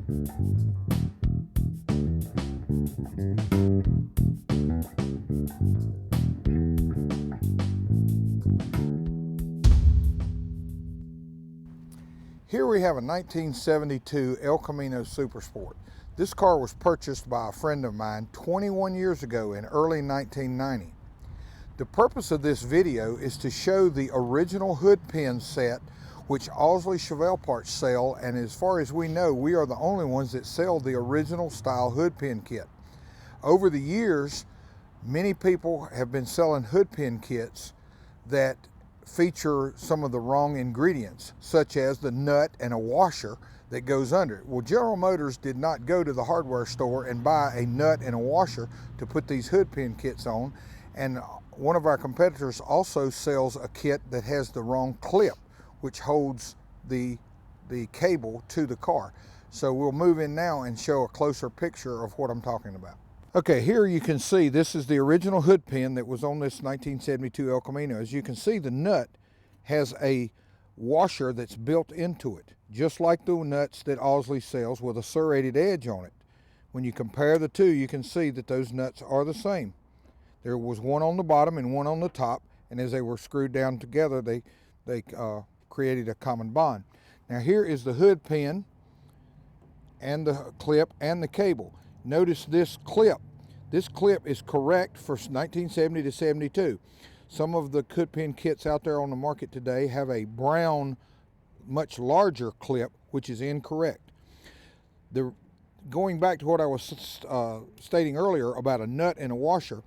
Here we have a 1972 El Camino Super Sport. This car was purchased by a friend of mine 21 years ago in early 1990. The purpose of this video is to show the original hood pin set which Ausley Chevelle parts sell, and as far as we know, we are the only ones that sell the original style hood pin kit. Over the years, many people have been selling hood pin kits that feature some of the wrong ingredients, such as the nut and a washer that goes under it. Well, General Motors did not go to the hardware store and buy a nut and a washer to put these hood pin kits on, and one of our competitors also sells a kit that has the wrong clip, which holds the cable to the car. So we'll move in now and show a closer picture of what I'm talking about. Okay, here you can see this is the original hood pin that was on this 1972 El Camino. As you can see, the nut has a washer that's built into it, just like the nuts that Ausley sells with a serrated edge on it. When you compare the two, you can see that those nuts are the same. There was one on the bottom and one on the top, and as they were screwed down together, they created a common bond. Now here is the hood pin and the clip and the cable. Notice this clip. This clip is correct for 1970 to 72. Some of the hood pin kits out there on the market today have a brown, much larger clip, which is incorrect. Going back to what I was stating earlier about a nut and a washer,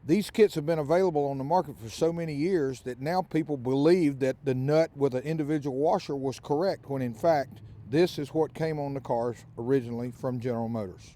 these kits have been available on the market for so many years that now people believe that the nut with an individual washer was correct, when in fact, this is what came on the cars originally from General Motors.